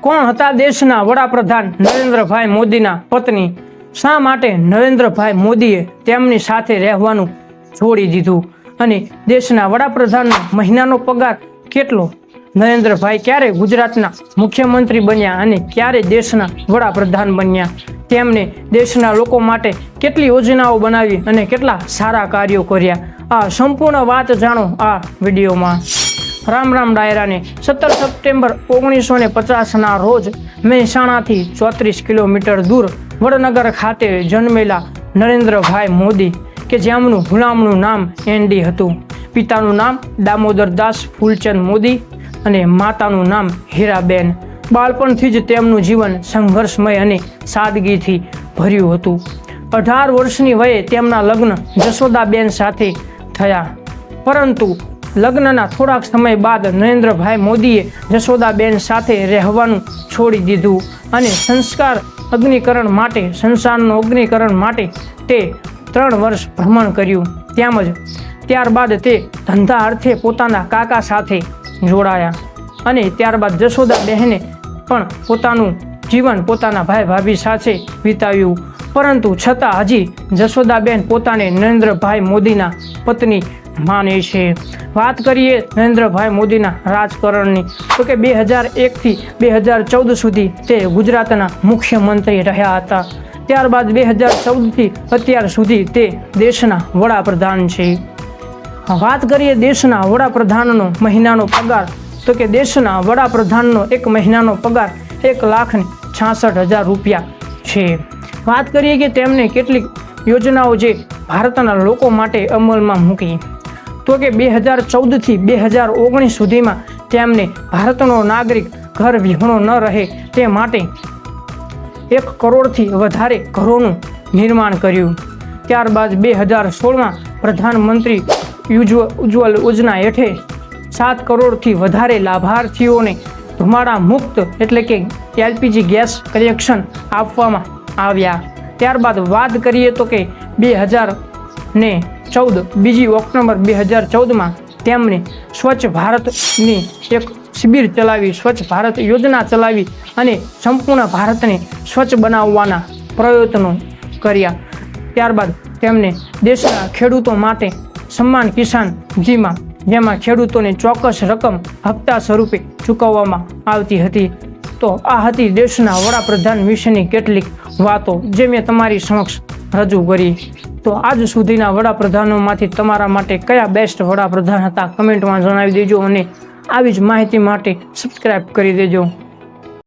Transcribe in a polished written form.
કોણ હતા દેશના વડાપ્રધાન નરેન્દ્રભાઈ મોદીના પત્ની? શા માટે નરેન્દ્રભાઈ મોદીએ તેમની સાથે રહેવાનું છોડી દીધું? અને દેશના વડાપ્રધાનનો મહિનાનો પગાર કેટલો? નરેન્દ્રભાઈ ક્યારે ગુજરાતના મુખ્યમંત્રી બન્યા અને ક્યારે દેશના વડાપ્રધાન બન્યા? તેમને દેશના લોકો માટે કેટલી યોજનાઓ બનાવી અને કેટલા સારા કાર્યો કર્યા? આ સંપૂર્ણ વાત જાણો આ વિડીયોમાં. રામ રામ ડાયરાને 17 સપ્ટેમ્બર 1950ના રોજ મહેસાણાથી 34 કિલોમીટર દૂર વડનગર ખાતે જન્મેલા નરેન્દ્રભાઈ મોદી કે જેમનું ગુલામનું નામ એનડી હતું. પિતાનું નામ દામોદરદાસ ફૂલચંદ મોદી અને માતાનું નામ હીરાબેન. બાળપણથી જ તેમનું જીવન સંઘર્ષમય અને સાદગીથી ભર્યું હતું. 18 વર્ષની વયે તેમના લગ્ન જશોદાબેન સાથે થયા, પરંતુ લગ્નના થોડાક સમય બાદ નરેન્દ્રભાઈ મોદીએ જશોદાબેન સાથે રહેવાનું છોડી દીધું અને સંસારનો અગ્નિકરણ માટે તે 3 વર્ષ ભ્રમણ કર્યું. તેમજ ત્યારબાદ તે ધંધા અર્થે પોતાના કાકા સાથે જોડાયા અને ત્યારબાદ જશોદાબહેને પણ પોતાનું જીવન પોતાના ભાઈ ભાભી સાથે વિતાવ્યું. પરંતુ છતાં હજી જશોદાબેન પોતાને નરેન્દ્રભાઈ મોદીના પત્ની માને છે. વાત કરીએ નરેન્દ્રભાઈ મોદીના રાજકારણની, તો કે 2001થી 2014 સુધી તે ગુજરાતના મુખ્યમંત્રી રહ્યા હતા. ત્યારબાદ 2014થી અત્યાર સુધી તે દેશના વડાપ્રધાન છે. વાત કરીએ દેશના વડાપ્રધાનનો મહિનાનો પગાર, તો કે દેશના વડાપ્રધાનનો એક મહિનાનો પગાર 1,66,000 રૂપિયા છે. વાત કરીએ કે તેમને કેટલીક યોજનાઓ જે ભારતના લોકો માટે અમલમાં મૂકી, તો કે 2014થી 2019 સુધીમાં તેમને ભારતનો નાગરિક ઘર વિહોણો ન રહે તે માટે 1 કરોડથી વધારે ઘરોનું નિર્માણ કર્યું. ત્યારબાદ 2016માં પ્રધાનમંત્રી ઉજ્જવલ યોજના હેઠળ 7 કરોડથી વધારે લાભાર્થીઓને ધુમાડા મુક્ત એટલે કે LPG ગેસ કનેક્શન આપવામાં આવ્યા. ત્યારબાદ વાત કરીએ તો કે 2014 બીજી ઓક્ટોબર 2014માં તેમણે સ્વચ્છ ભારતની એક શિબિર ચલાવી, સ્વચ્છ ભારત યોજના ચલાવી અને સંપૂર્ણ ભારતને સ્વચ્છ બનાવવાના પ્રયત્નો કર્યા. ત્યારબાદ તેમને દેશના ખેડૂતો માટે સન્માન કિસાન નિધિમાં, જેમાં ખેડૂતોને ચોક્કસ રકમ હપ્તા સ્વરૂપે ચૂકવવામાં આવતી હતી. તો આ હતી દેશના વડાપ્રધાન વિશેની કેટલીક વાતો જે મેં તમારી સમક્ષ રજૂ કરી. તો આજ સુધીના વડાપ્રધાનોમાંથી તમારા માટે કયા બેસ્ટ વડાપ્રધાન હતા કમેન્ટમાં જણાવી દેજો અને આવી જ માહિતી માટે સબસ્ક્રાઈબ કરી દેજો.